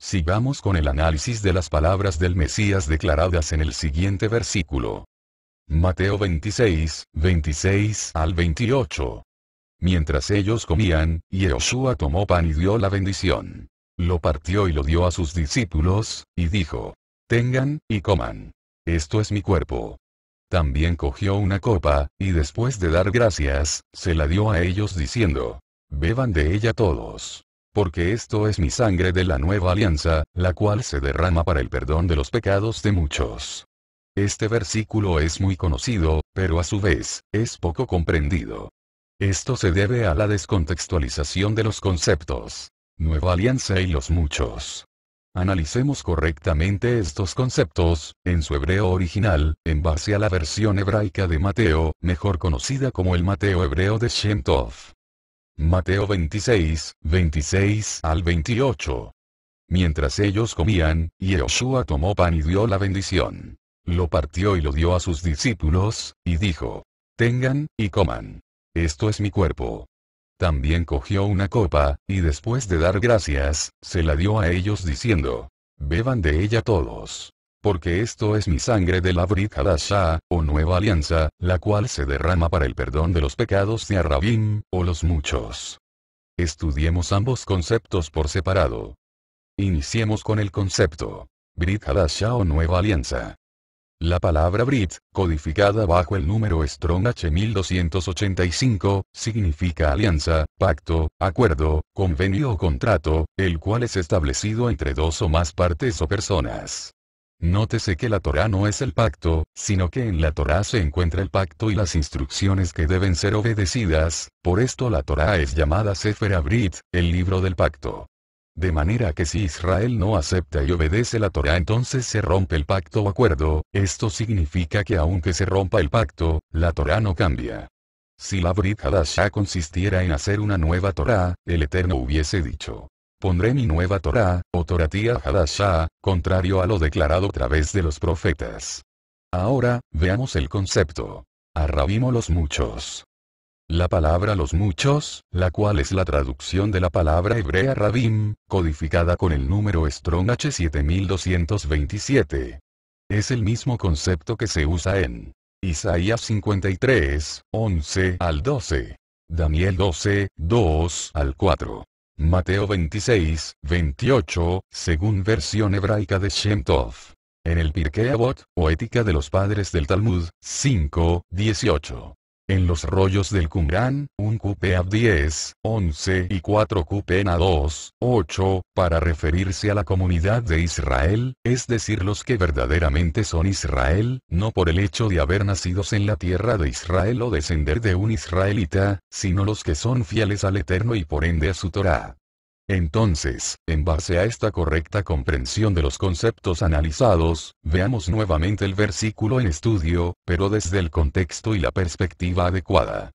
Sigamos con el análisis de las palabras del Mesías declaradas en el siguiente versículo. Mateo 26, 26 al 28. Mientras ellos comían, Yehoshua tomó pan y dio la bendición. Lo partió y lo dio a sus discípulos, y dijo: Tengan, y coman. Esto es mi cuerpo. También cogió una copa, y después de dar gracias, se la dio a ellos diciendo: Beban de ella todos. Porque esto es mi sangre de la nueva alianza, la cual se derrama para el perdón de los pecados de muchos. Este versículo es muy conocido, pero a su vez, es poco comprendido. Esto se debe a la descontextualización de los conceptos nueva alianza y los muchos. Analicemos correctamente estos conceptos, en su hebreo original, en base a la versión hebraica de Mateo, mejor conocida como el Mateo hebreo de Shem Tov. Mateo 26, 26 al 28. Mientras ellos comían, Yehoshua tomó pan y dio la bendición. Lo partió y lo dio a sus discípulos, y dijo: Tengan, y coman. Esto es mi cuerpo. También cogió una copa, y después de dar gracias, se la dio a ellos diciendo: Beban de ella todos. Porque esto es mi sangre de la Brit Hadashah, o nueva alianza, la cual se derrama para el perdón de los pecados de Arrabim, o los muchos. Estudiemos ambos conceptos por separado. Iniciemos con el concepto Brit Hadashah o nueva alianza. La palabra Brit, codificada bajo el número Strong H1285, significa alianza, pacto, acuerdo, convenio o contrato, el cual es establecido entre dos o más partes o personas. Nótese que la Torá no es el pacto, sino que en la Torá se encuentra el pacto y las instrucciones que deben ser obedecidas, por esto la Torá es llamada Sefer HaBrit, el libro del pacto. De manera que si Israel no acepta y obedece la Torá, entonces se rompe el pacto o acuerdo. Esto significa que aunque se rompa el pacto, la Torá no cambia. Si la Brit Hadashah consistiera en hacer una nueva Torá, el Eterno hubiese dicho: Pondré mi nueva Torá, o Toratía Hadashah, contrario a lo declarado a través de los profetas. Ahora, veamos el concepto. Arrabim o los muchos. La palabra los muchos, la cual es la traducción de la palabra hebrea Rabim, codificada con el número Strong H7227. Es el mismo concepto que se usa en Isaías 53, 11 al 12. Daniel 12, 2 al 4. Mateo 26, 28, según versión hebraica de Shem Tov. En el Pirkei Avot, o Ética de los Padres del Talmud, 5, 18. En los rollos del Qumran, un Qup'eav 10, 11 y 4 Qup'ena 2, 8, para referirse a la comunidad de Israel, es decir, los que verdaderamente son Israel, no por el hecho de haber nacidos en la tierra de Israel o descender de un israelita, sino los que son fieles al Eterno y por ende a su Torá. Entonces, en base a esta correcta comprensión de los conceptos analizados, veamos nuevamente el versículo en estudio, pero desde el contexto y la perspectiva adecuada.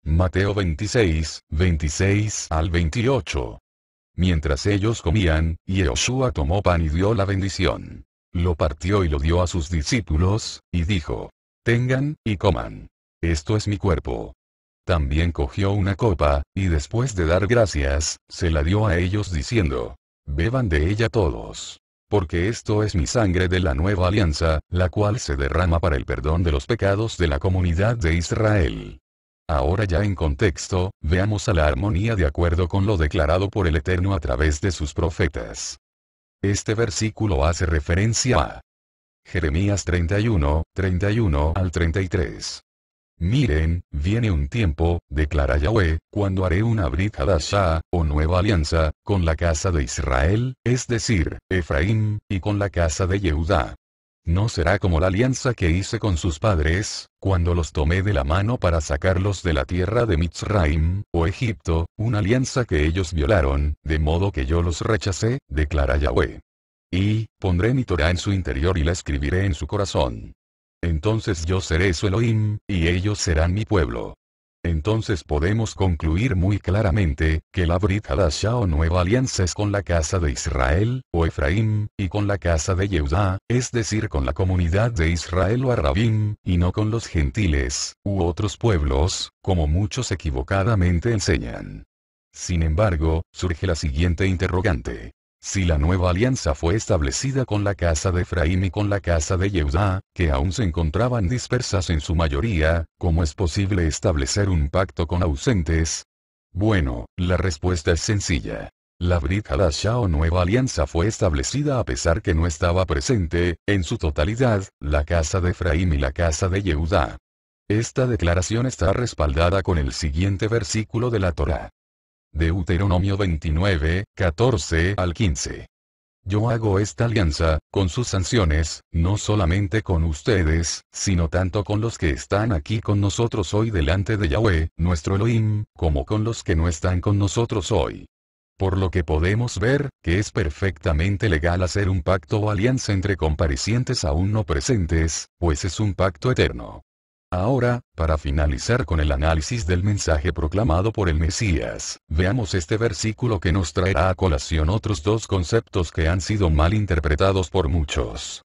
Mateo 26, 26 al 28. Mientras ellos comían, Yehoshua tomó pan y dio la bendición. Lo partió y lo dio a sus discípulos, y dijo: Tengan, y coman. Esto es mi cuerpo. También cogió una copa, y después de dar gracias, se la dio a ellos diciendo: Beban de ella todos. Porque esto es mi sangre de la nueva alianza, la cual se derrama para el perdón de los pecados de la comunidad de Israel. Ahora ya en contexto, veamos a la armonía de acuerdo con lo declarado por el Eterno a través de sus profetas. Este versículo hace referencia a Jeremías 31, 31 al 33. Miren, viene un tiempo, declara Yahweh, cuando haré una Brit Hadashah, o nueva alianza, con la casa de Israel, es decir, Efraín, y con la casa de Yehudá. No será como la alianza que hice con sus padres, cuando los tomé de la mano para sacarlos de la tierra de Mitzraim, o Egipto, una alianza que ellos violaron, de modo que yo los rechacé, declara Yahweh. Y, pondré mi Torá en su interior y la escribiré en su corazón. Entonces yo seré su Elohim, y ellos serán mi pueblo. Entonces podemos concluir muy claramente, que la Brit Hadashah o nueva alianza es con la casa de Israel, o Efraín, y con la casa de Yehudá, es decir con la comunidad de Israel o Arrabim, y no con los gentiles, u otros pueblos, como muchos equivocadamente enseñan. Sin embargo, surge la siguiente interrogante. Si la nueva alianza fue establecida con la casa de Efraín y con la casa de Yehudá, que aún se encontraban dispersas en su mayoría, ¿cómo es posible establecer un pacto con ausentes? Bueno, la respuesta es sencilla. La Brit Hadashah o Nueva Alianza fue establecida a pesar que no estaba presente, en su totalidad, la casa de Efraín y la casa de Yehudá. Esta declaración está respaldada con el siguiente versículo de la Torá. Deuteronomio 29, 14 al 15. Yo hago esta alianza, con sus sanciones, no solamente con ustedes, sino tanto con los que están aquí con nosotros hoy delante de Yahweh, nuestro Elohim, como con los que no están con nosotros hoy. Por lo que podemos ver, que es perfectamente legal hacer un pacto o alianza entre comparecientes aún no presentes, pues es un pacto eterno. Ahora, para finalizar con el análisis del mensaje proclamado por el Mesías, veamos este versículo que nos traerá a colación otros dos conceptos que han sido mal interpretados por muchos.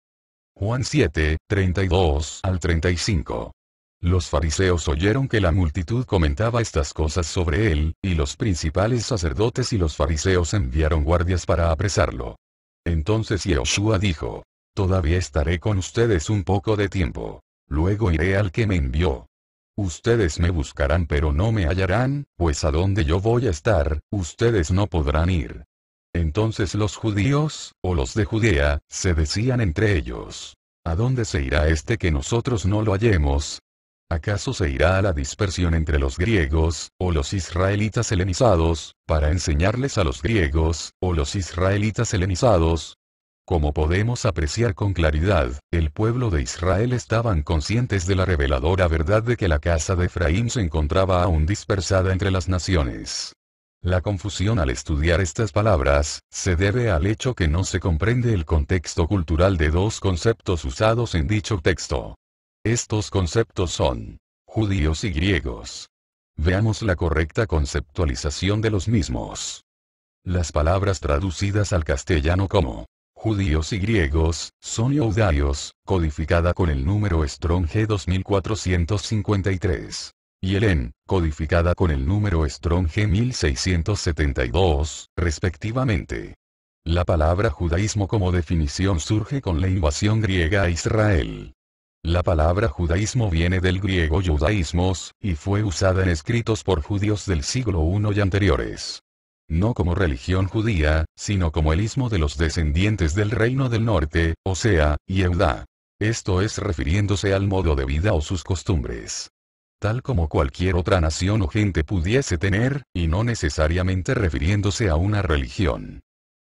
Juan 7, 32 al 35. Los fariseos oyeron que la multitud comentaba estas cosas sobre él, y los principales sacerdotes y los fariseos enviaron guardias para apresarlo. Entonces Yehoshua dijo: Todavía estaré con ustedes un poco de tiempo. Luego iré al que me envió. Ustedes me buscarán pero no me hallarán, pues a donde yo voy a estar, ustedes no podrán ir. Entonces los judíos, o los de Judea, se decían entre ellos: ¿A dónde se irá este que nosotros no lo hallemos? ¿Acaso se irá a la dispersión entre los griegos, o los israelitas helenizados, para enseñarles a los griegos, o los israelitas helenizados? Como podemos apreciar con claridad, el pueblo de Israel estaban conscientes de la reveladora verdad de que la casa de Efraín se encontraba aún dispersada entre las naciones. La confusión al estudiar estas palabras, se debe al hecho que no se comprende el contexto cultural de dos conceptos usados en dicho texto. Estos conceptos son judíos y griegos. Veamos la correcta conceptualización de los mismos. Las palabras traducidas al castellano como judíos y griegos, son iudaios, codificada con el número Strong G 2453. Y Helen, codificada con el número Strong G 1672, respectivamente. La palabra judaísmo como definición surge con la invasión griega a Israel. La palabra judaísmo viene del griego judaísmos, y fue usada en escritos por judíos del siglo I y anteriores. No como religión judía, sino como el ismo de los descendientes del reino del norte, o sea, Yehudá. Esto es refiriéndose al modo de vida o sus costumbres. Tal como cualquier otra nación o gente pudiese tener, y no necesariamente refiriéndose a una religión.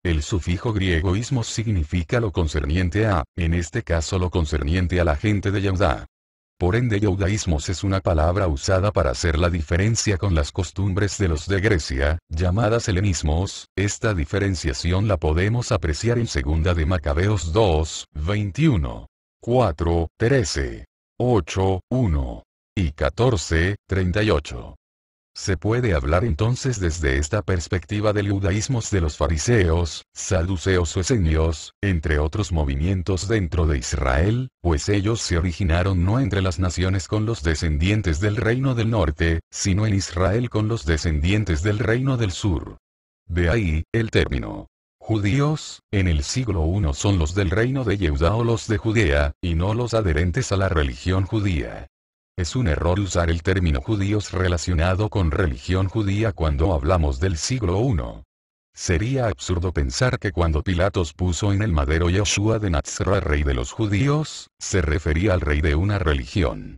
El sufijo griego ismos significa lo concerniente a, en este caso lo concerniente a la gente de Yehudá. Por ende judaísmos es una palabra usada para hacer la diferencia con las costumbres de los de Grecia, llamadas helenismos. Esta diferenciación la podemos apreciar en 2 de Macabeos 2, 21, 4, 13, 8, 1 y 14, 38. Se puede hablar entonces desde esta perspectiva del judaísmos de los fariseos, saduceos o esenios, entre otros movimientos dentro de Israel, pues ellos se originaron no entre las naciones con los descendientes del reino del norte, sino en Israel con los descendientes del reino del sur. De ahí, el término judíos, en el siglo I son los del reino de Yehudá o los de Judea, y no los adherentes a la religión judía. Es un error usar el término judíos relacionado con religión judía cuando hablamos del siglo I. Sería absurdo pensar que cuando Pilatos puso en el madero Yeshua de Nazaret rey de los judíos, se refería al rey de una religión.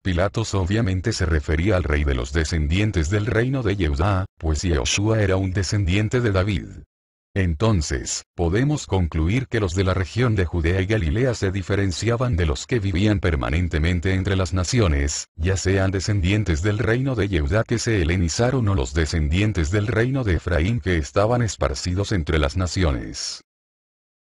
Pilatos obviamente se refería al rey de los descendientes del reino de Yehudá, pues Yeshua era un descendiente de David. Entonces, podemos concluir que los de la región de Judea y Galilea se diferenciaban de los que vivían permanentemente entre las naciones, ya sean descendientes del reino de Yehudá que se helenizaron o los descendientes del reino de Efraín que estaban esparcidos entre las naciones.